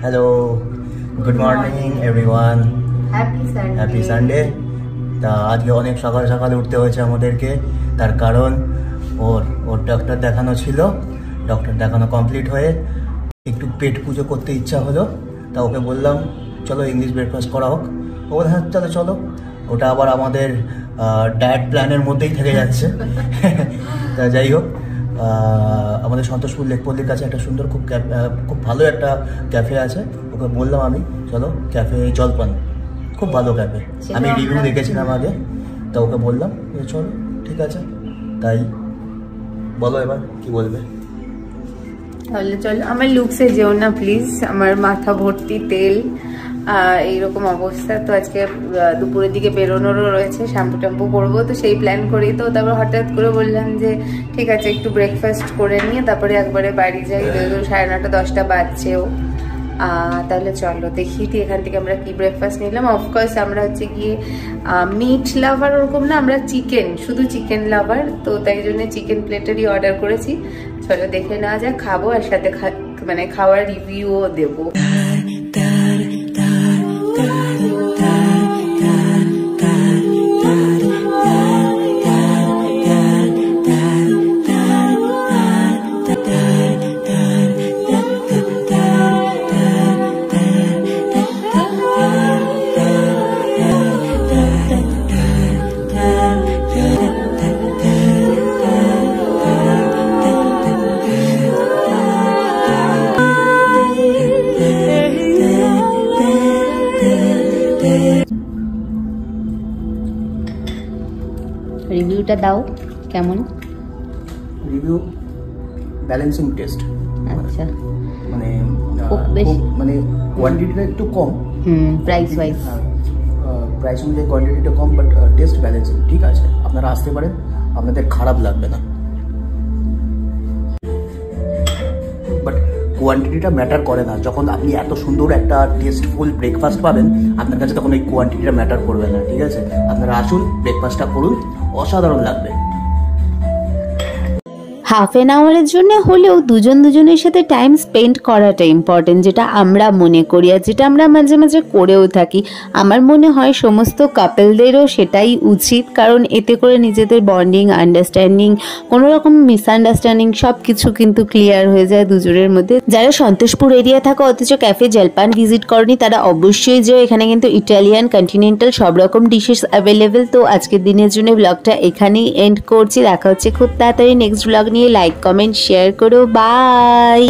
Hello, good morning everyone, happy Sunday. তা আজকে অনেক সকাল সকাল উঠতে হয়েছে আমাদেরকে, তার কারণ ওর ডক্টর দেখানো ছিল। ডক্টর দেখানো কমপ্লিট হয়ে একটু পেট পুজো করতে ইচ্ছা হলো, তা ওকে বললাম চলো ইংলিশ ব্রেকফাস্ট করা হোক। ও বলে হ্যাঁ চলো চলো। ওটা আবার আমাদের ডায়েট প্ল্যানের মধ্যেই থেকে যাচ্ছে। তা যাই হোক, আমাদের সন্তোষপুর লেকপল্লির কাছে একটা সুন্দর খুব ভালো একটা ক্যাফে আছে। ওকে বললাম আমি চলো ক্যাফে জলপান, খুব ভালো ক্যাফে, আমি রিভিউ দেখেছিলাম আগে। তা ওকে বললাম চলো ঠিক আছে। তাই বলো এবার কি বলবে? তাহলে চলো, আমার লুকসে যেও না প্লিজ, আমার মাথা ভর্তি তেল, এইরকম অবস্থা। তো আজকে দুপুরের দিকে বেরোনোরও রয়েছে, শ্যাম্পু ট্যাম্পু করবো, তো সেই প্ল্যান করেই তো তারপর হঠাৎ করে বললাম যে ঠিক আছে একটু ব্রেকফাস্ট করে নিয়ে তারপরে একবারে বাড়ি যাই। 9:30 10টা বাজছেও। তাহলে চলো দেখি এখান থেকে আমরা কি ব্রেকফাস্ট নিলাম। অফকোর্স আমরা হচ্ছে গিয়ে মিট লাভার ওরকম না, আমরা চিকেন, শুধু চিকেন লাভার, তো তাই জন্য চিকেন প্লেটারই অর্ডার করেছি। চলো দেখে নেওয়া যাক, খাবো আর সাথে মানে খাওয়ার রিভিউও দেবো। রিভিউটা দাও, কেমন রিভিউ? Balancing test. আচ্ছা, মানে খুব বেশি মানে কোয়ান্টিটিটা একটু কম, প্রাইস ওয়াইজ প্রাইস অনুযায়ী কোয়ান্টিটিটা কম, বাট টেস্ট ব্যালেন্সিং ঠিক আছে। আপনারা আসতে পারেন, আপনাদের খারাপ লাগবে না। বাট কোয়ান্টিটিটা ম্যাটার করে না। যখন আপনি এত সুন্দর একটা টেস্টফুল ব্রেকফাস্ট পাবেন আপনার কাছে, তখন ওই কোয়ান্টিটিটা ম্যাটার করবে না, ঠিক আছে? আপনারা আসুন, ব্রেকফাস্টটা করুন, অসাধারণ লাগবে। হাফ এন আওয়ারের জন্য হলেও দুজনের সাথে টাইম স্পেন্ড করাটা ইম্পর্টেন্ট, যেটা আমরা মনে করি আর যেটা আমরা মাঝে মাঝে করেও থাকি। আমার মনে হয় সমস্ত কাপলদেরও সেটাই উচিত, কারণ এতে করে নিজেদের বন্ডিং, আন্ডারস্ট্যান্ডিং, কোনো রকম মিসআন্ডারস্ট্যান্ডিং সব কিছু কিন্তু ক্লিয়ার হয়ে যায় দুজনের মধ্যে। যারা সন্তোষপুর এরিয়া থাকো অথচ ক্যাফে জলপান ভিজিট করনি, তারা অবশ্যই যে এখানে কিন্তু ইটালিয়ান, কন্টিনেন্টাল সব রকম ডিশেস অ্যাভেলেবেল। তো আজকের দিনের জন্য ব্লগটা এখানেই এন্ড করছি। দেখা হচ্ছে খুব তাড়াতাড়ি নেক্সট ব্লগ নিয়ে। লাইক, কমেন্ট, শেয়ার করো। বাই।